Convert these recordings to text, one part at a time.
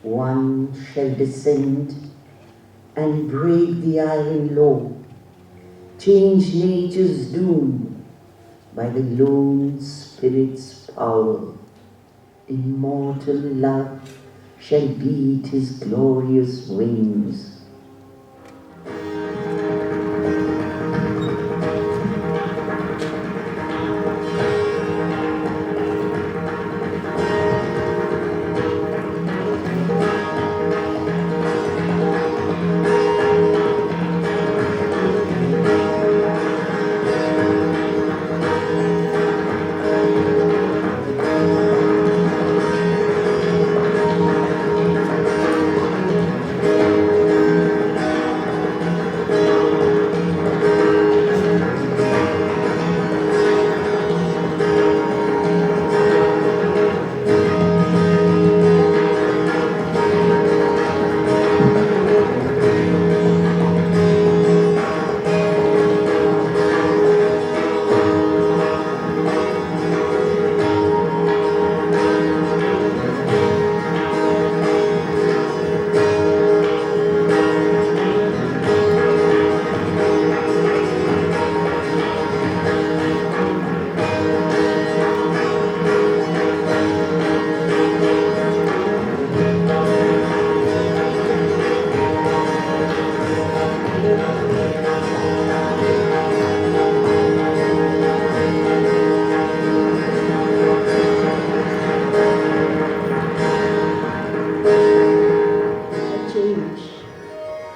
One shall descend and break the iron law, change nature's doom by the lone spirit's power. Immortal love shall beat his glorious wings.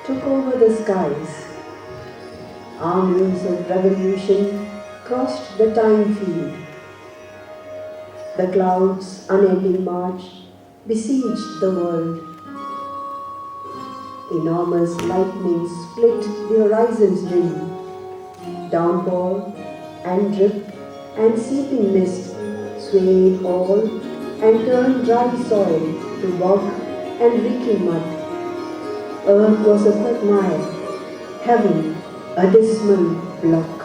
Took over the skies. Armies of revolution crossed the time field. The clouds' unending march besieged the world. Enormous lightning split the horizon's rim. Downpour and drip and seeping mist swayed all and turned dry soil to bog and reeking mud. Earth was a quagmire, heaven a dismal block.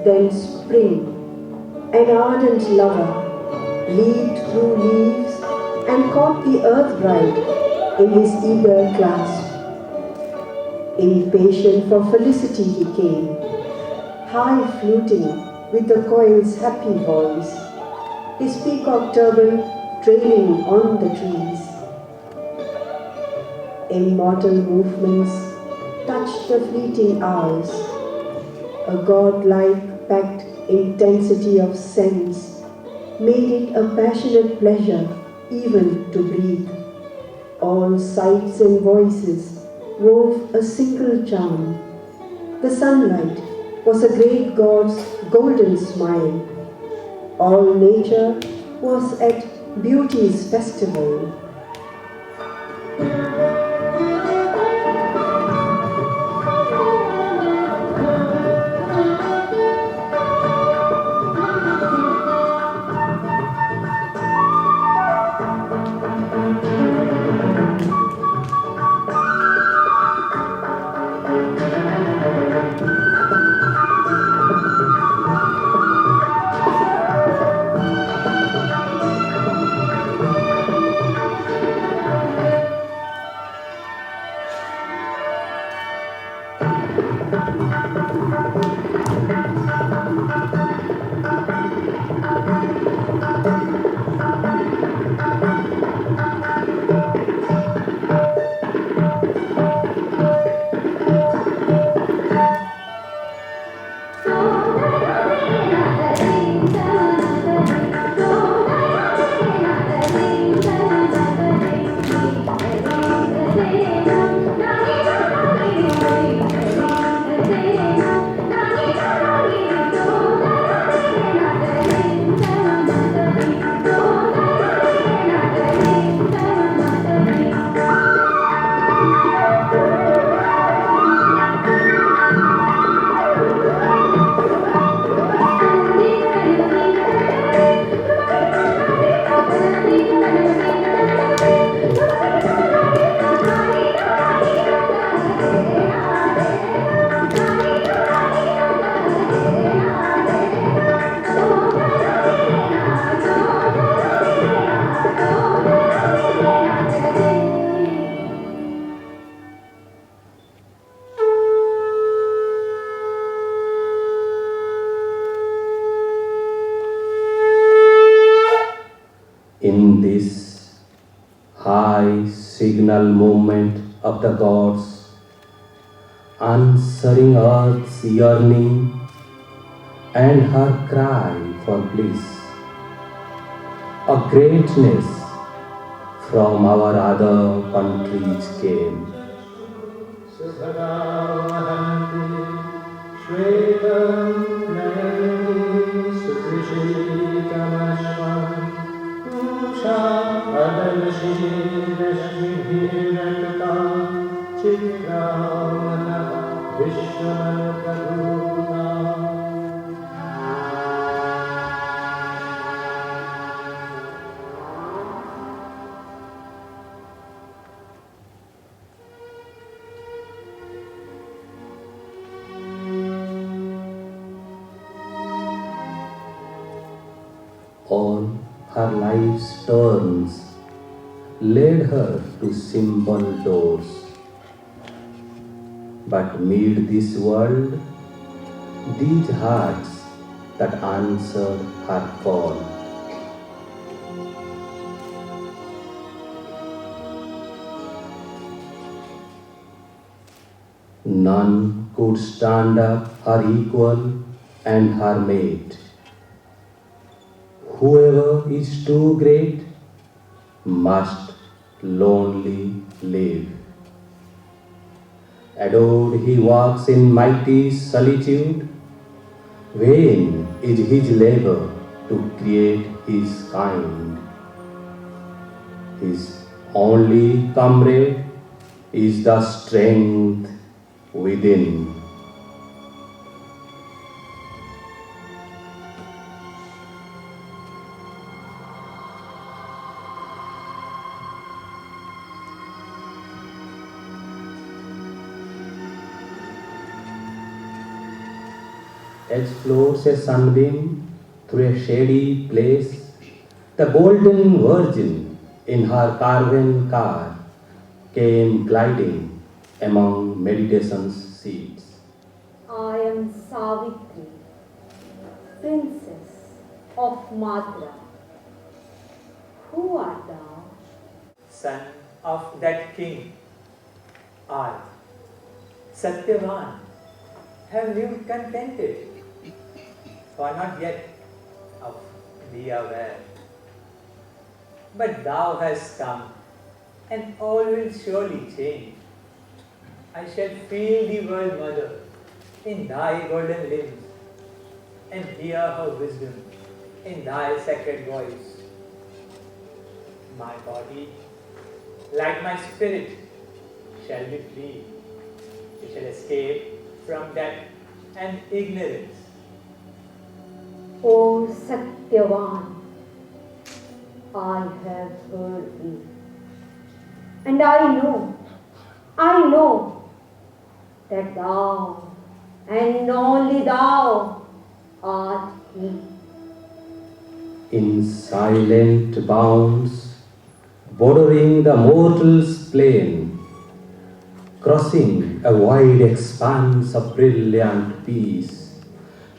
Then spring, an ardent lover, leaped through leaves and caught the earth bride in his eager clasp. Impatient for felicity he came, high fluting with the coil's happy voice, his peacock turban trailing on the trees. Immortal movements touched the fleeting hours, a godlike packed intensity of sense made it a passionate pleasure even to breathe. All sights and voices wove a single charm. The sunlight was a great god's golden smile. All nature was at beauty's festival. In this high signal movement of the gods, answering earth's yearning and her cry for bliss, a greatness from our other countries came. All her life's turns led her to symbol doors. But mid this world, these hearts that answered her call. None could stand up her equal and her mate. Whoever is too great must lonely live. Adored he walks in mighty solitude. Vain is his labor to create his kind. His only comrade is the strength within. As floats a sunbeam through a shady place, the golden virgin in her carven car came gliding among meditation's seats. I am Savitri, princess of Madra. Who art thou? Son of that king, I, Satyavan, have lived contented, for not yet of thee aware. But thou hast come, and all will surely change. I shall feel the world mother in thy golden limbs, and hear her wisdom in thy sacred voice. My body, like my spirit, shall be free. It shall escape from death and ignorance. O Satyavan, I have heard thee, and I know that thou and only thou art he. In silent bounds, bordering the mortal's plain, crossing a wide expanse of brilliant peace,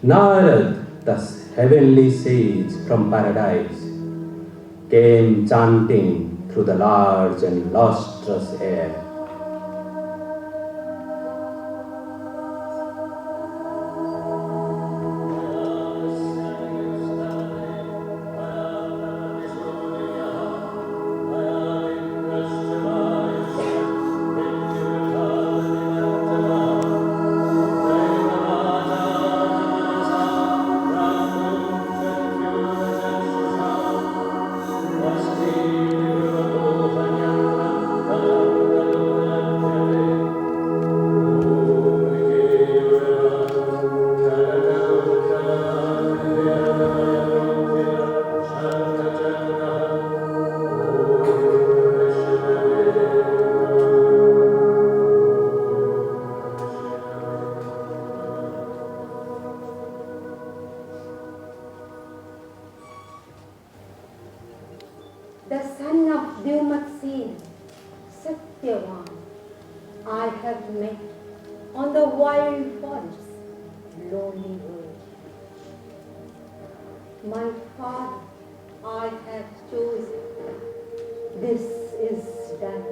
Narad, the heavenly sage from paradise, came chanting through the large and lustrous air. The son of Devmatsin, Satyavan, I have met on the wild forest's lonely world. My father, I have chosen. This is done.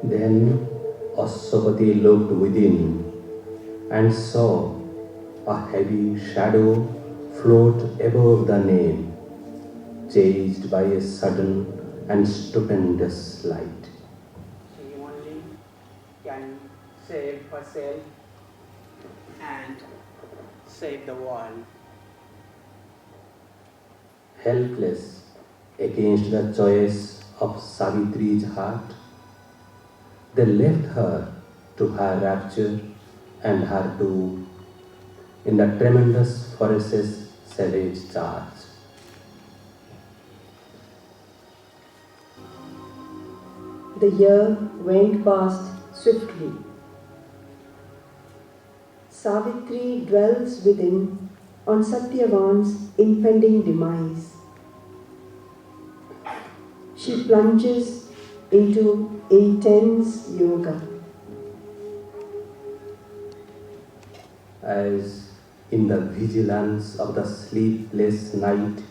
Then Aswapati looked within and saw a heavy shadow float above the name, chased by a sudden and stupendous light. She only can save herself and save the world. Helpless against the choice of Savitri's heart, they left her to her rapture and her doom in the tremendous forest's savage charge. The year went past swiftly. Savitri dwells within on Satyavan's impending demise. She plunges into intense yoga. As in the vigilance of the sleepless night,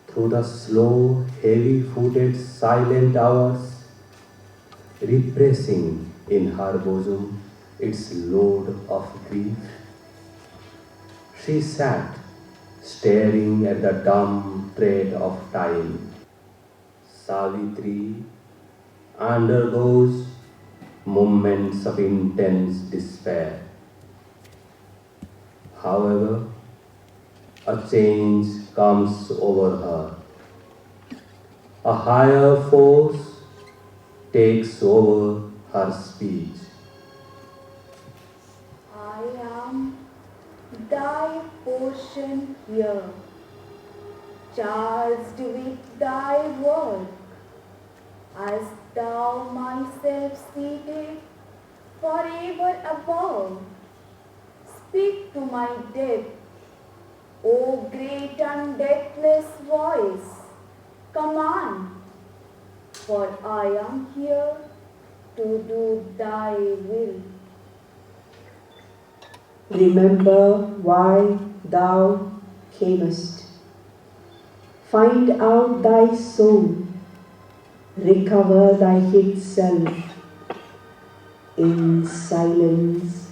through the slow, heavy-footed, silent hours, repressing in her bosom its load of grief, she sat, staring at the dumb tread of time. Savitri undergoes moments of intense despair. However, a change comes over her. A higher force takes over her speech. I am thy portion here, charged with thy work, as thou myself seated forever above, speak to my dead. O great and deathless voice, command, for I am here to do thy will. Remember why thou camest. Find out thy soul. Recover thy hid self. In silence,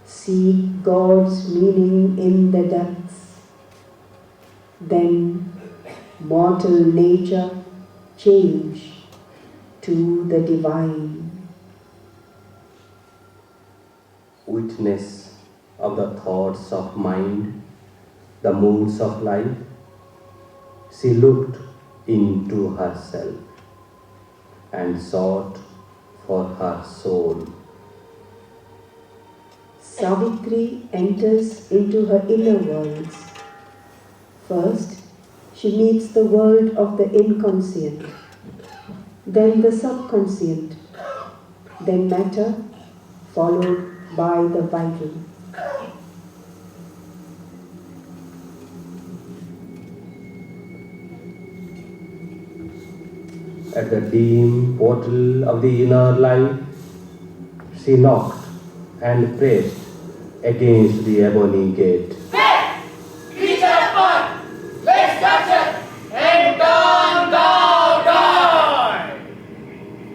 seek God's meaning in the depths. Then mortal nature change to the divine. Witness of the thoughts of mind, the moods of life, she looked into herself and sought for her soul. Savitri enters into her inner worlds. First, she meets the world of the inconscient, then the subconscient, then matter, followed by the vital. At the dim portal of the inner life, she knocked and pressed against the ebony gate. Hey! Creature of earth! Let's touch it and turn thou die!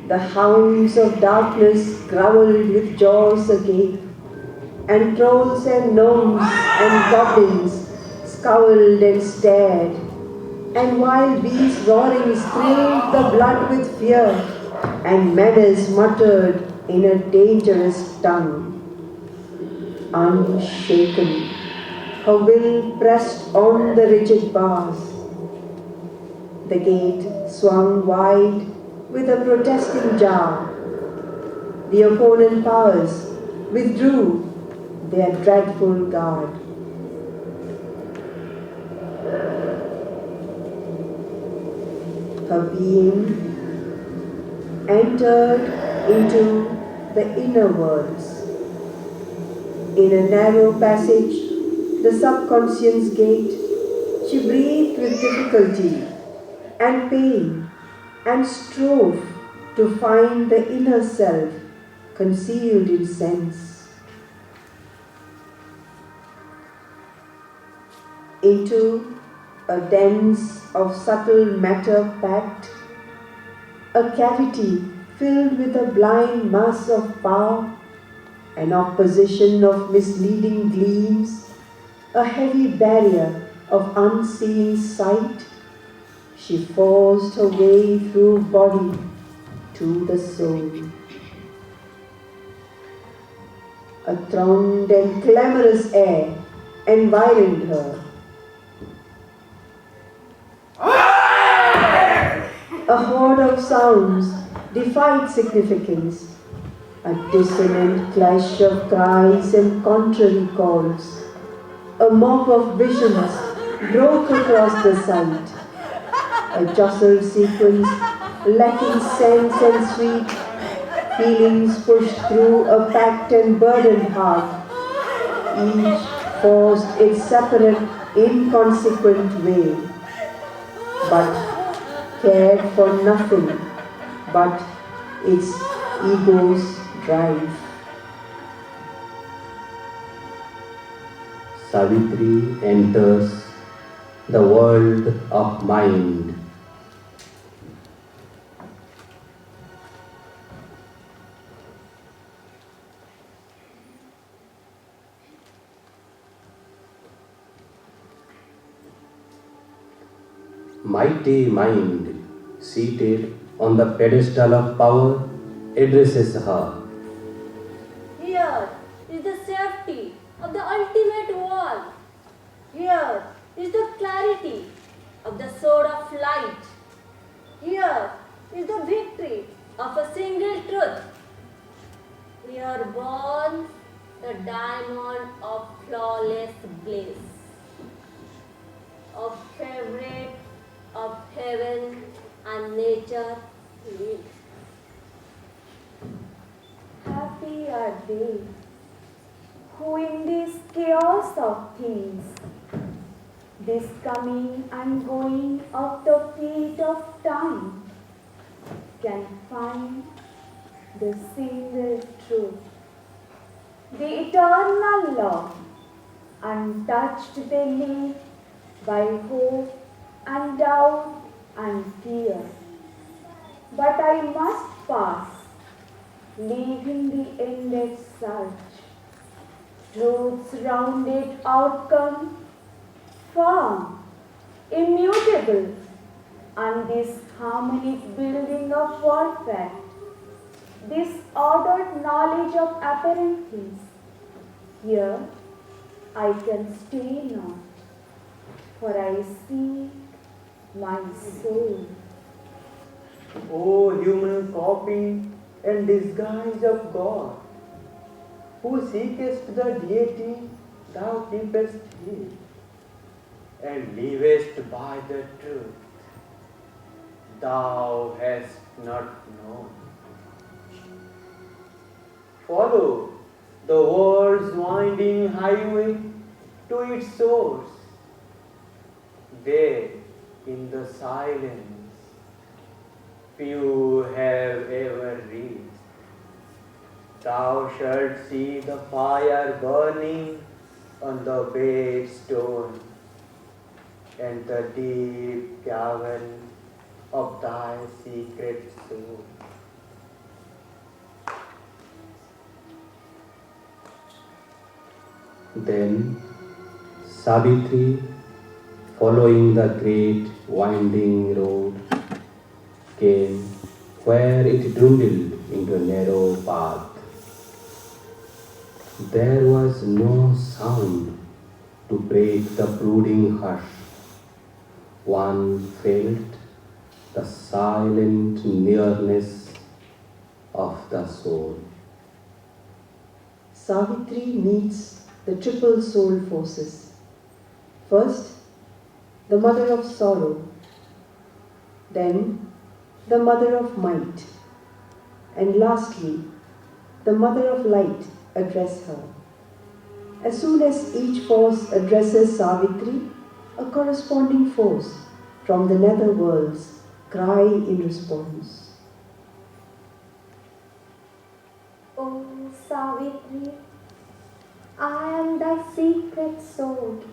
The hounds of darkness growled with jaws agape, and trolls and gnomes and goblins scowled and stared, and wild beasts roaring thrilled the blood with fear, and menace muttered in a dangerous tongue. Unshaken, her will pressed on the rigid bars. The gate swung wide with a protesting jar. The opponent powers withdrew their dreadful guard. Her being entered into the inner worlds. In a narrow passage, the subconscious gate, she breathed with difficulty and pain and strove to find the inner self concealed in sense. Into a dens of subtle matter packed, a cavity filled with a blind mass of power, an opposition of misleading gleams, a heavy barrier of unseen sight, she forced her way through body to the soul. A thronged and clamorous air environed her. A horde of sounds defied significance, a dissonant clash of cries and contrary calls. A mob of visions broke across the sight, a jostled sequence lacking sense and sweet, feelings pushed through a packed and burdened heart, each forced its separate, inconsequent way, but cared for nothing but its ego's drive. Savitri enters the world of mind. Mighty mind, seated on the pedestal of power, addresses her. Here is the safety of the ultimate world. Here is the clarity of the sword of light. Here is the victory of a single truth. Here burns the diamond of flawless bliss, of favorite of heaven and nature live. Happy are they who in this chaos of things, this coming and going of the feet of time, can find the single truth, the eternal law, untouched they live by hope and doubt and fear. But I must pass, leaving the endless search, truth's rounded outcome, firm, immutable, and this harmonic building of word fact, this ordered knowledge of apparent things. Here I can stay not, for I see my soul. O human copy and disguise of God, who seekest the deity thou keepest hid, and livest by the truth thou hast not known. Follow the world's winding highway to its source. There, in the silence, few have ever reached, thou shalt see the fire burning on the bare stone, and the deep cavern of thy secret soul. Then Savitri, following the great winding road, came where it dwindled into a narrow path. There was no sound to break the brooding hush. One felt the silent nearness of the soul. Savitri meets the triple soul forces. First, the mother of sorrow, then the mother of might, and lastly, the mother of light address her. As soon as each force addresses Savitri, a corresponding force from the nether worlds cry in response. O Savitri, I am thy secret soul.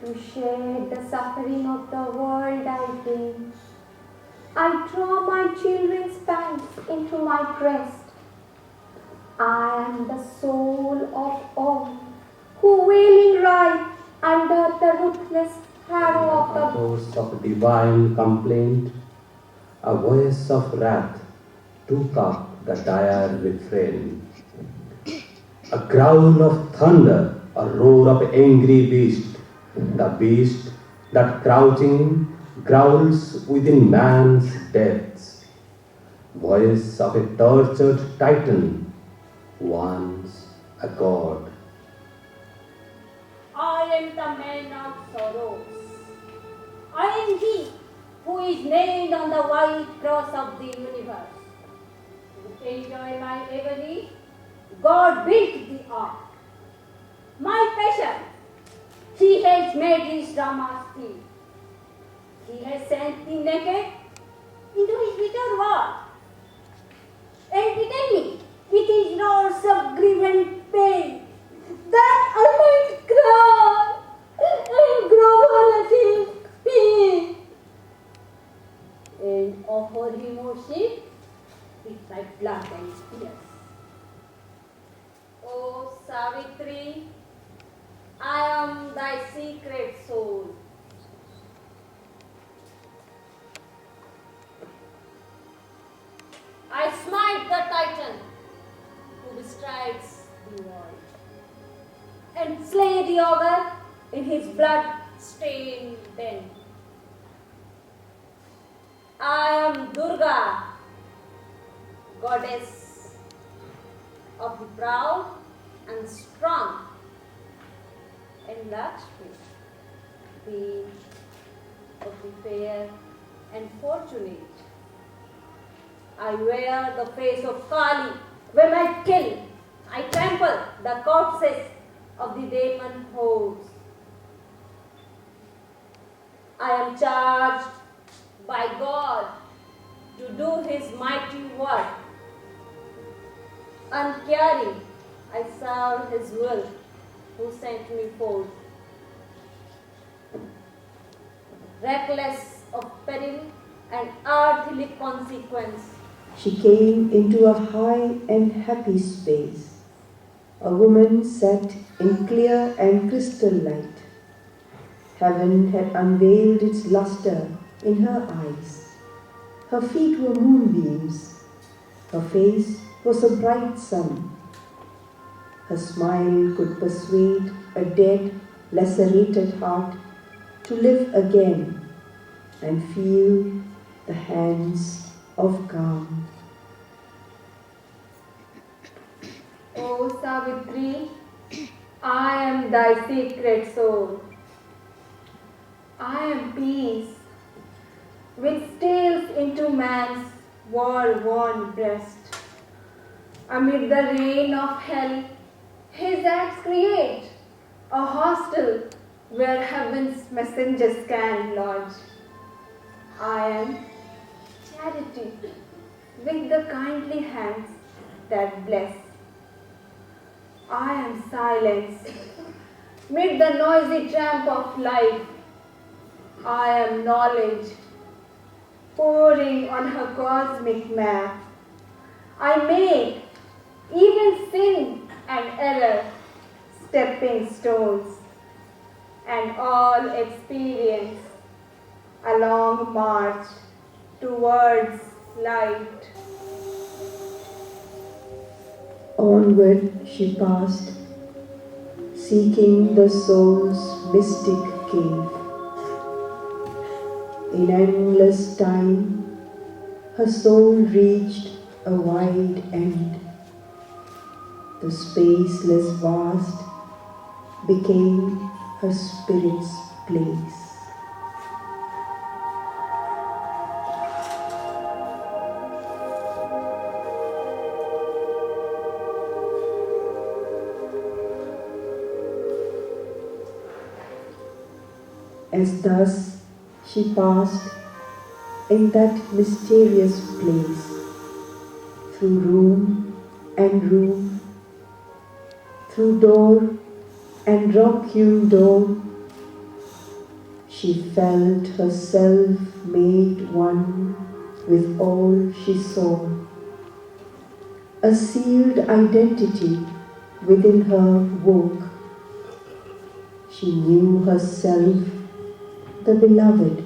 To share the suffering of the world I bring. I draw my children's pangs into my breast. I am the soul of all who wailing ride under the ruthless harrow of A voice of divine complaint, a voice of wrath took up the dire refrain. A growl of thunder, a roar of angry beast, the beast that crouching growls within man's depths. Voice of a tortured titan, once a god. I am the man of sorrows. I am he who is nailed on the white cross of the universe. To enjoy my agony, God built the ark. My passion, he has made his drama still. He has sent the naked into his bitter world, and me with his roars of grief and pain, that I might cry and grovel at his feet, and offer him worship with my blood and tears. O Savitri, I am thy secret soul. I smite the Titan who bestrides the world, and slay the ogre in his blood-stained den. I am Durga, goddess of the proud and strong, and Lakshmi, queen of the fair and fortunate. I wear the face of Kali when I kill, I trample the corpses of the demon hordes. I am charged by God to do His mighty work. Uncaring, I serve His will, who sent me forth. Reckless of peril and earthly consequence, she came into a high and happy space. A woman sat in clear and crystal light. Heaven had unveiled its luster in her eyes. Her feet were moonbeams. Her face was a bright sun. Her smile could persuade a dead, lacerated heart to live again and feel the hands of calm. O Savitri, I am thy secret soul. I am peace, which steals into man's war-worn breast. Amid the rain of hell, his acts create a hostel where heaven's messengers can lodge. I am charity, with the kindly hands that bless. I am silence, mid the noisy tramp of life. I am knowledge, pouring on her cosmic map. I make even sin and error stepping stones, and all experience a long march towards light. Onward she passed, seeking the soul's mystic cave. In endless time, her soul reached a wide end. The spaceless vast became her spirit's place. As thus she passed in that mysterious place, through room and roof, through door and rock-hewn door, she felt herself made one with all she saw. A sealed identity within her woke. She knew herself the beloved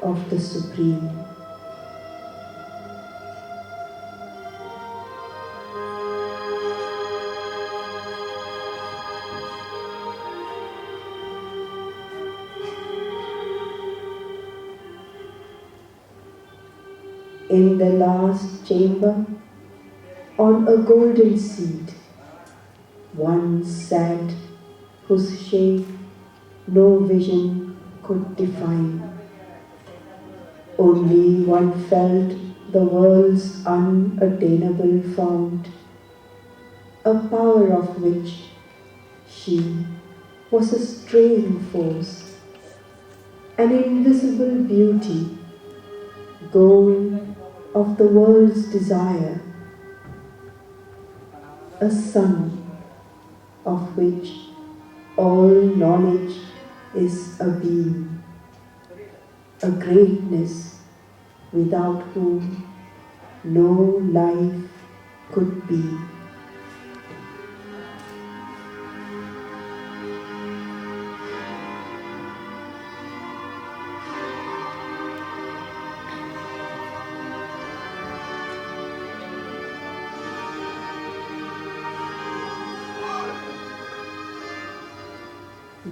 of the Supreme. In the last chamber, on a golden seat, one sat whose shape no vision could define. Only one felt the world's unattainable fount, a power of which she was a straying force, an invisible beauty, goal of the world's desire, a sun of which all knowledge is a beam, a greatness without whom no life could be.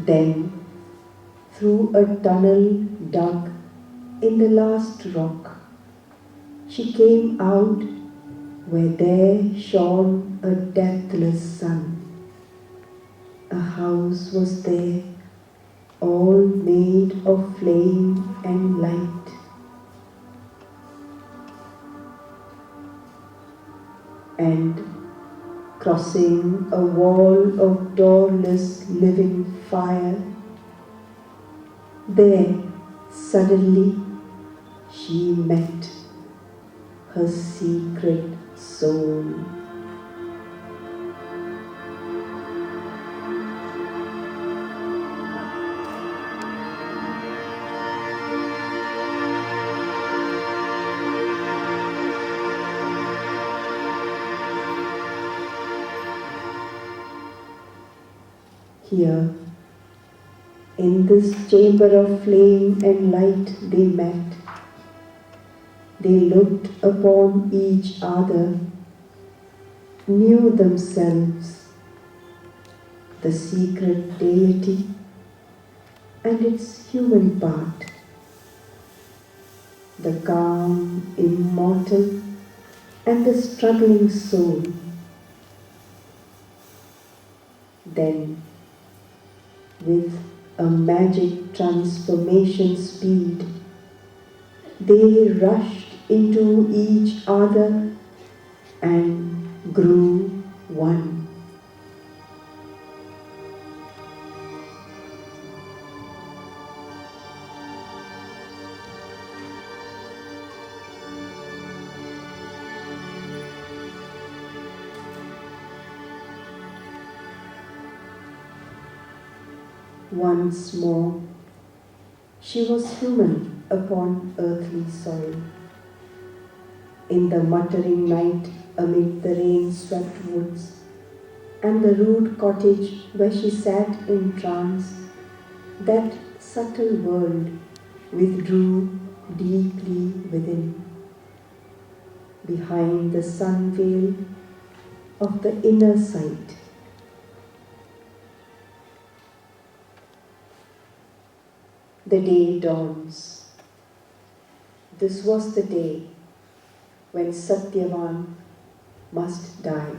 Then, through a tunnel dug in the last rock, she came out where there shone a deathless sun. A house was there, all made of flame and light. And crossing a wall of doorless living fire. There, suddenly, she met her secret soul. Here, in this chamber of flame and light, they met. They looked upon each other, knew themselves, the secret deity and its human part, the calm, immortal and the struggling soul. Then, with a magic transformation speed, they rushed into each other and grew one. Once more, she was human upon earthly soil. In the muttering night amid the rain-swept woods and the rude cottage where she sat in trance, that subtle world withdrew deeply within. Behind the sun veil of the inner sight, the day dawns. This was the day when Satyavan must die.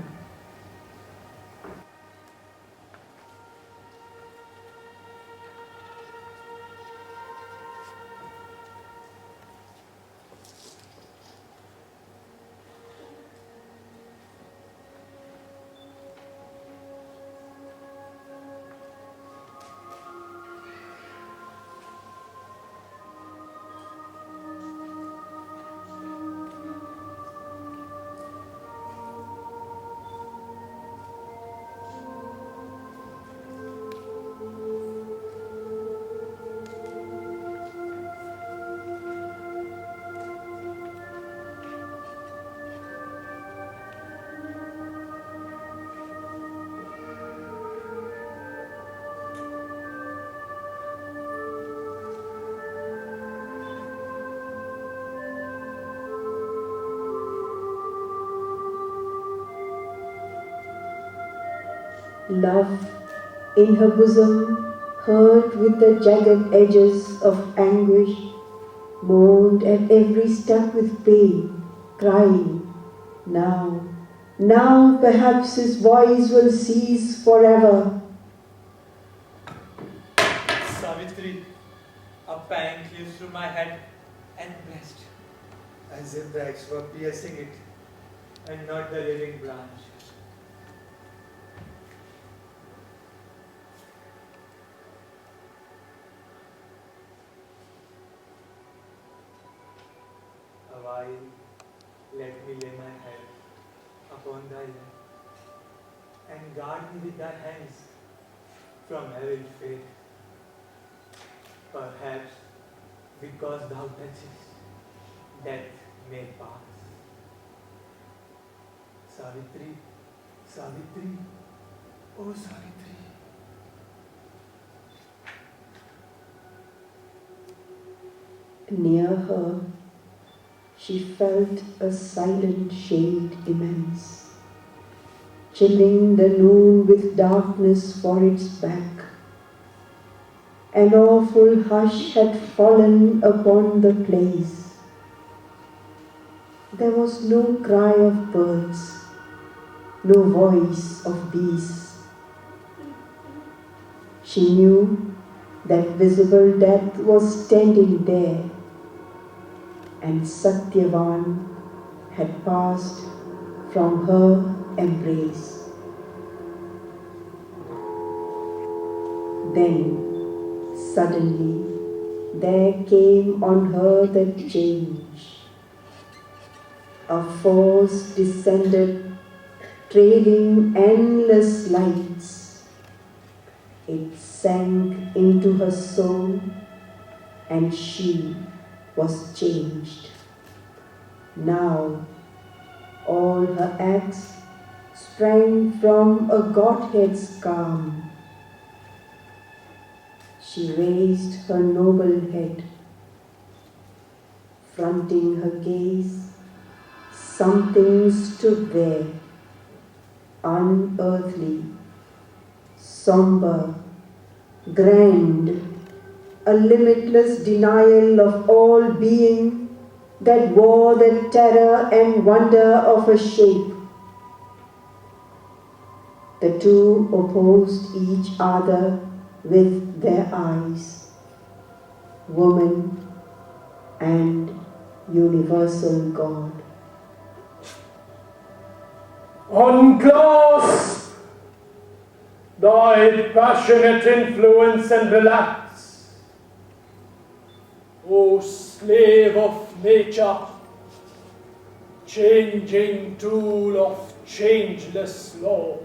Love in her bosom, hurt with the jagged edges of anguish, moaned at every step with pain, crying, now, now perhaps his voice will cease forever. Savitri, a pang cleaves through my head and breast, as if the axe were piercing it, and not the living branch. A while, let me lay my head upon thy lap, and guard me with thy hands from errant fate. Perhaps because thou touchest, death may pass. Savitri, Savitri, oh Savitri. Near her, she felt a silent shade immense, chilling the noon with darkness for its back. An awful hush had fallen upon the place. There was no cry of birds, no voice of beasts. She knew that visible death was standing there, and Satyavan had passed from her embrace. Then, suddenly, there came on her the change. A force descended, trailing endless lights. It sank into her soul, and she was changed. Now, all her acts sprang from a Godhead's calm. She raised her noble head. Fronting her gaze, something stood there, unearthly, somber, grand, a limitless denial of all being that wore the terror and wonder of a shape. The two opposed each other with their eyes, woman and universal God. Unclose thy passionate influence and relax, O slave of nature, changing tool of changeless law,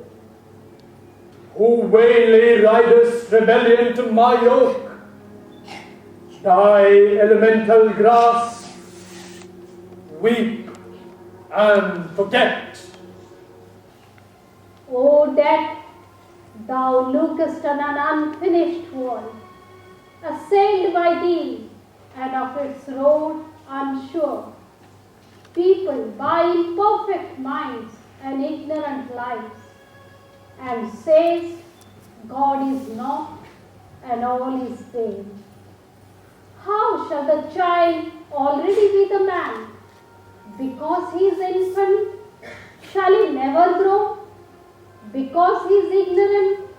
who vainly ridest rebellion to my yoke. Thy elemental grasp, weep and forget. O death, thou lookest on an unfinished world, assailed by thee, and of its road unsure. People by imperfect minds and ignorant lives, and says, God is not, and all is vain. How shall the child already be the man? Because he is infant, shall he never grow? Because he is ignorant,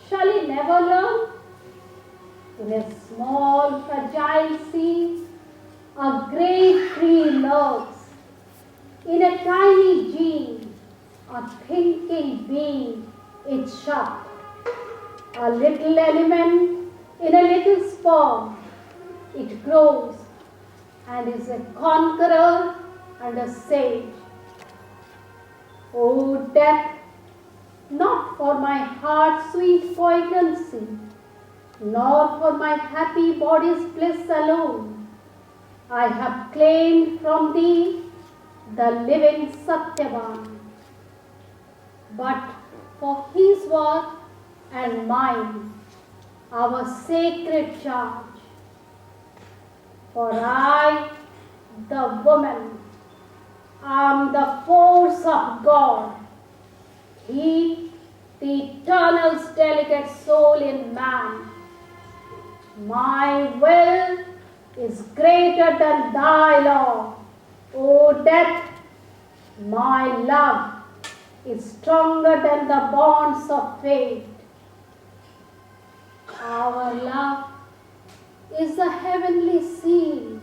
shall he never learn? In a small, fragile seed, a great tree lurks. In a tiny gene, a thinking being is shut. A little element in a little sperm, it grows and is a conqueror and a sage. O death, not for my heart's sweet poignancy, nor for my happy body's bliss alone, I have claimed from thee the living Satyavan, but for his work and mine, our sacred charge. For I, the woman, am the force of God, he, the eternal's delicate soul in man. My will is greater than thy law, O death. My love is stronger than the bonds of fate. Our love is the heavenly seal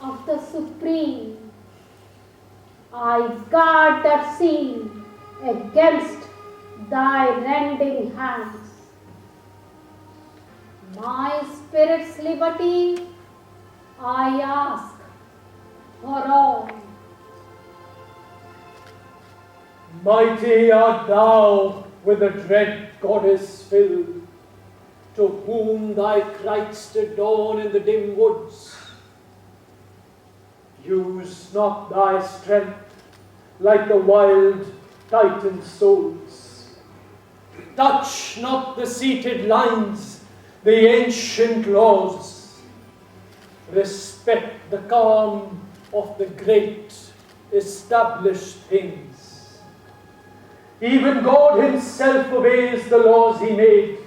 of the Supreme. I guard that seal against thy rending hands. My spirit's liberty I ask for all. Mighty art thou with the dread goddess filled, to whom thy Christ did dawn in the dim woods. Use not thy strength like the wild Titan souls. Touch not the seated lines, the ancient laws. Respect the calm of the great established things. Even God himself obeys the laws he made.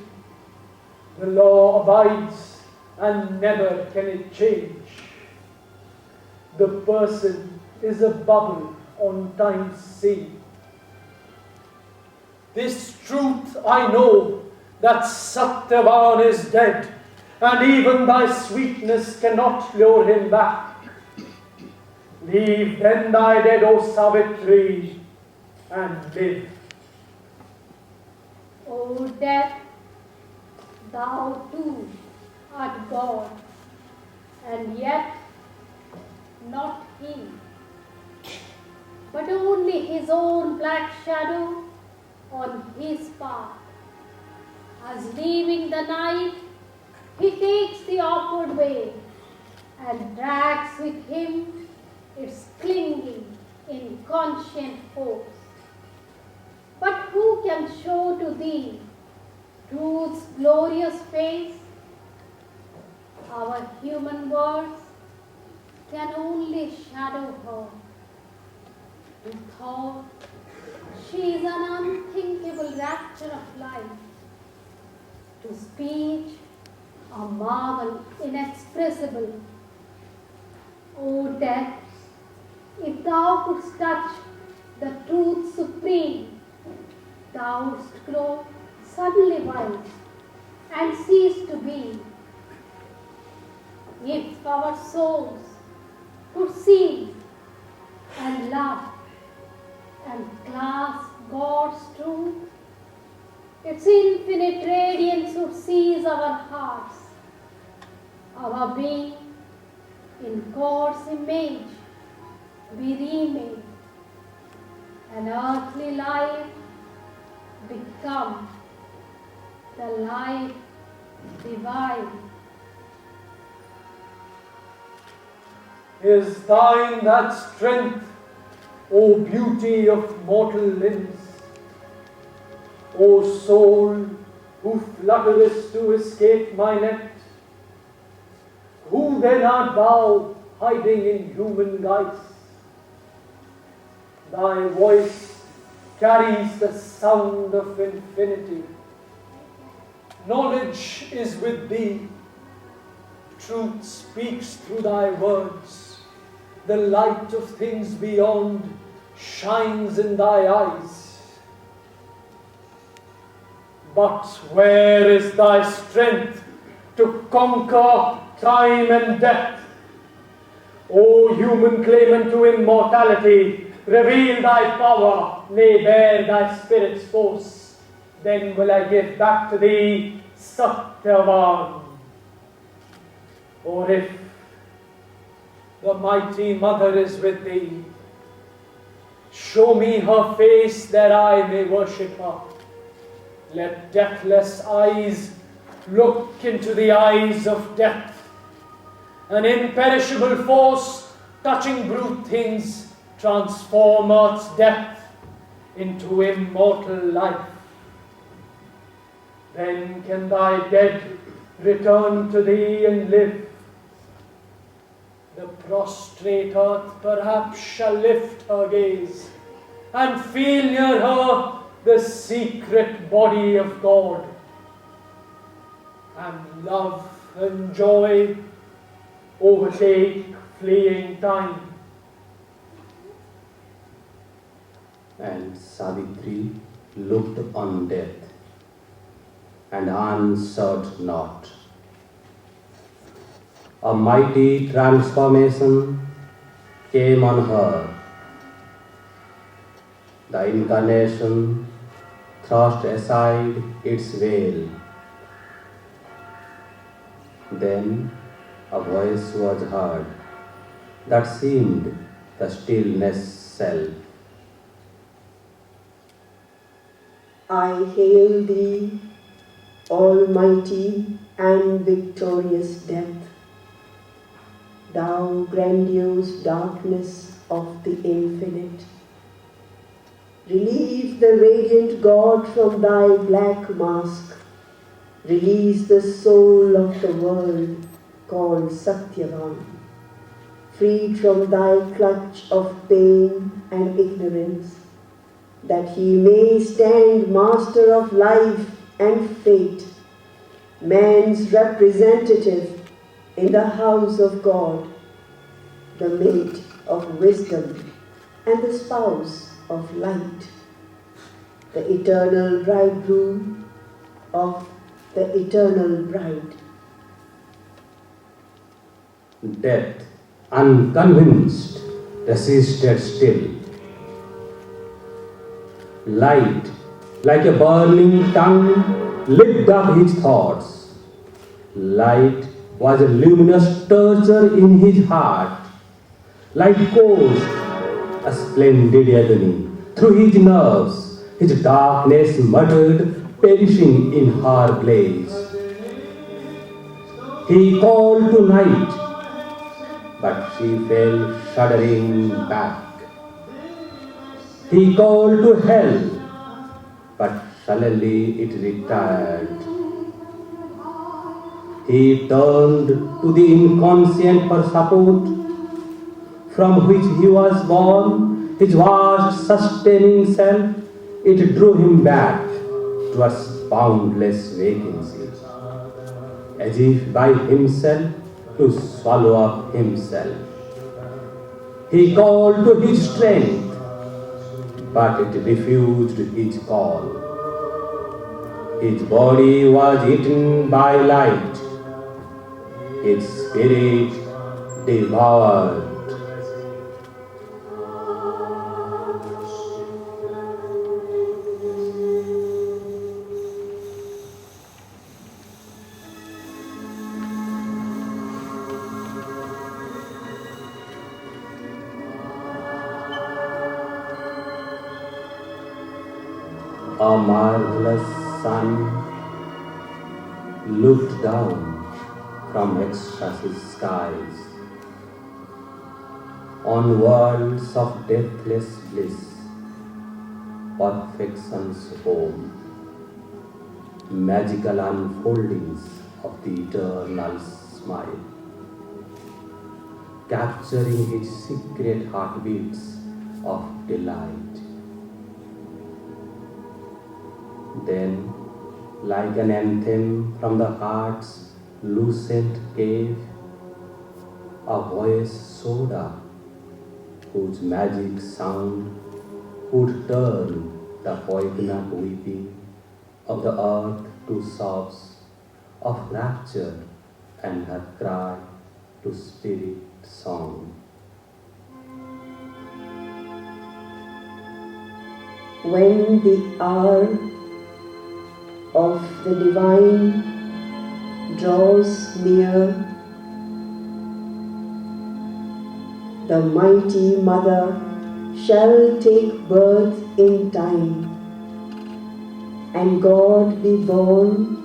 The law abides and never can it change. The person is a bubble on time's sea. This truth I know, that Satyavan is dead, and even thy sweetness cannot lure him back. Leave then thy dead, O Savitri, and live. O death, thou too art God, and yet not he, but only his own black shadow on his path. As leaving the night, he takes the upward way and drags with him its clinging, inconscient force. But who can show to thee truth's glorious face? Our human words can only shadow her. To thought, she is an unthinkable rapture of life. To speech, a marvel inexpressible. O death, if thou couldst touch the truth supreme, thou wouldst grow suddenly white and cease to be. If our souls could see and love and clasp God's truth, its infinite radiance would seize our hearts. Our being in God's image be remade, an earthly life become the life divine. Is thine that strength, O beauty of mortal limbs? O soul, who flutterest to escape my net? Who then art thou, hiding in human guise? Thy voice carries the sound of infinity. Knowledge is with thee. Truth speaks through thy words. The light of things beyond shines in thy eyes. But where is thy strength to conquer time and death? O human claimant to immortality, reveal thy power, lay bare thy spirit's force. Then will I give back to thee Satyavan. Or if the mighty mother is with thee, show me her face that I may worship her. Let deathless eyes look into the eyes of death. An imperishable force touching brute things transform earth's death into immortal life. Then can thy dead return to thee and live. The prostrate earth perhaps shall lift her gaze and feel near her the secret body of God. And love and joy overtake fleeing time. And Savitri looked on death and answered not. A mighty transformation came on her. The incarnation thrust aside its veil. Then a voice was heard that seemed the stillness self. I hail thee, almighty and victorious death, thou grandiose darkness of the infinite. Relieve the radiant God from thy black mask. Release the soul of the world called Satyavan, freed from thy clutch of pain and ignorance, that he may stand master of life and fate, man's representative in the house of God, the mate of wisdom and the spouse of light, the eternal bridegroom of the eternal bride. Death, unconvinced, resisted still. Light, like a burning tongue, licked up his thoughts. Light was a luminous torture in his heart. Light coursed, a splendid agony, through his nerves, his darkness muttered, perishing in her blaze. He called to night, but she fell shuddering back. He called to hell, but sullenly it retired. He turned to the inconscient for support, from which he was born, his vast sustaining self. It drew him back to a boundless vacancy, as if by himself to swallow up himself. He called to his strength, but it refused his call. His body was eaten by light, his spirit devoured. A marvelous sun looked down from ecstasy skies on worlds of deathless bliss, perfection's home, magical unfoldings of the eternal smile, capturing his secret heartbeats of delight. Then, like an anthem from the heart's lucent cave, a voice soared up, whose magic sound would turn the poignant weeping of the earth to sobs of rapture and her cry to spirit song. When the hour of the divine draws near, the mighty mother shall take birth in time, and God be born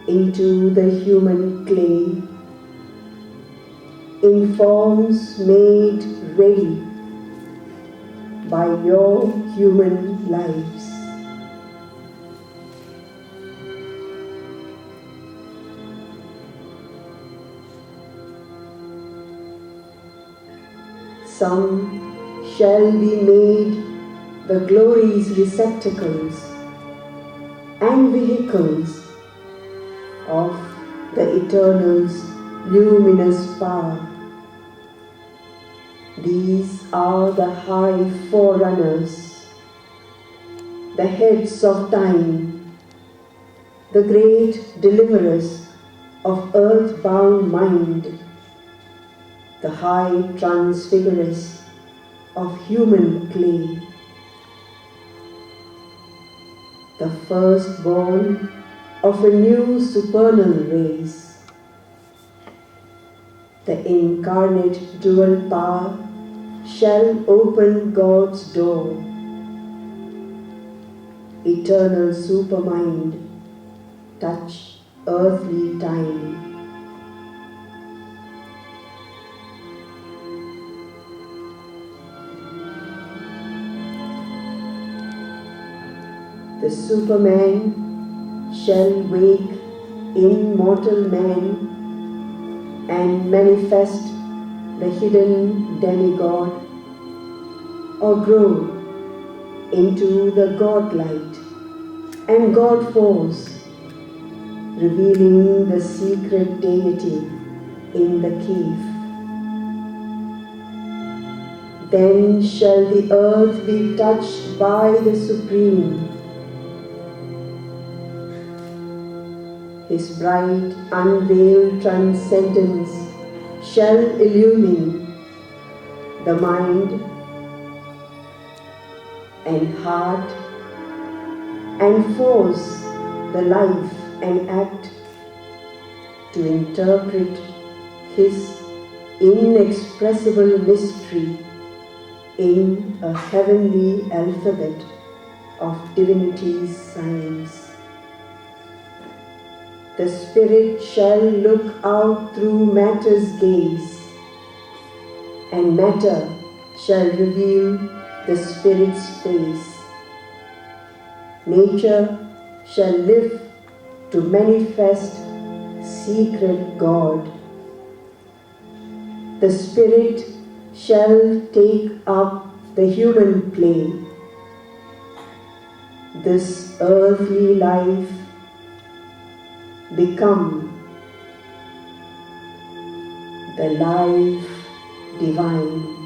into the human clay, in forms made ready by your human lives. Some shall be made the glory's receptacles and vehicles of the Eternal's luminous power. These are the high forerunners, the heads of time, the great deliverers of earth-bound mind, the high transfigurers of human clay, the firstborn of a new supernal race. The incarnate dual power shall open God's door. Eternal supermind touch earthly time. The Superman shall wake in mortal man and manifest the hidden demigod, or grow into the God-light and God-force, revealing the secret deity in the cave. Then shall the earth be touched by the Supreme. His bright, unveiled transcendence shall illumine the mind and heart and force the life an act to interpret His inexpressible mystery in a heavenly alphabet of divinity's signs. The Spirit shall look out through matter's gaze, and matter shall reveal the Spirit's face. Nature shall live to manifest secret God. The Spirit shall take up the human play. This earthly life become the life divine.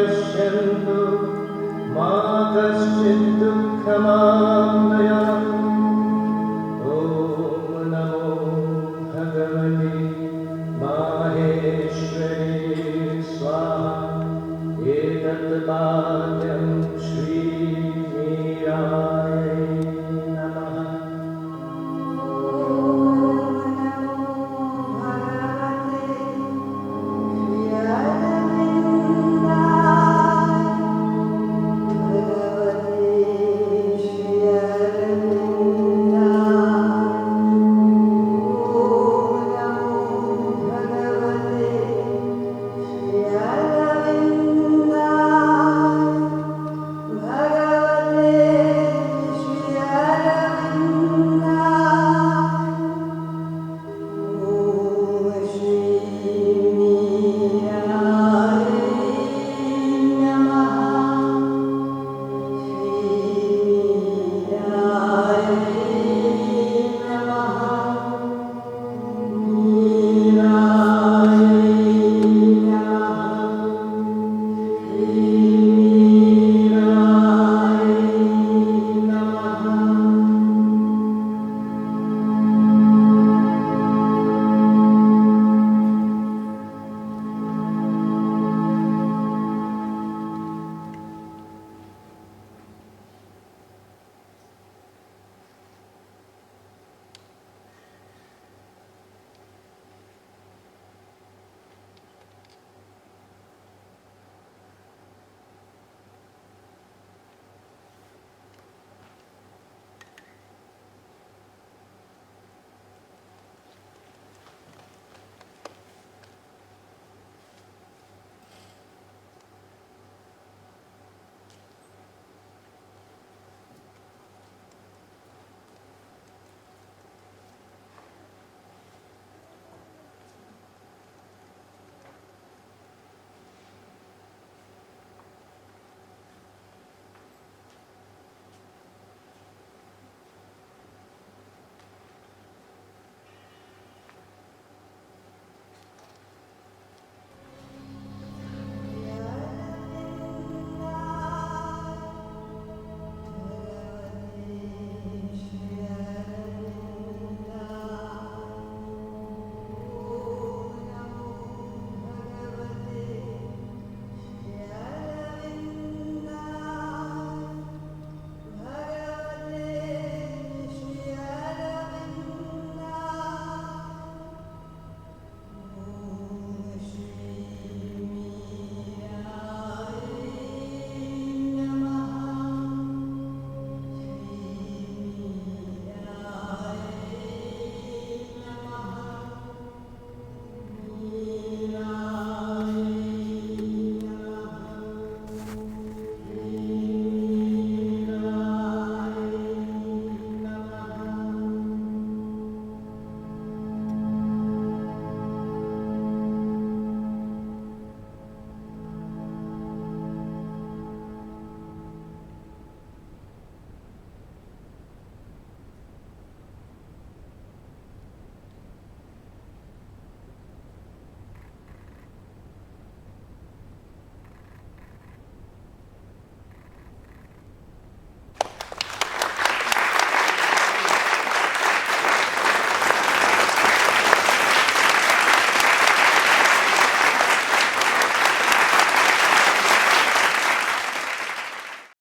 Pashyantu ma kaschid dukkhamam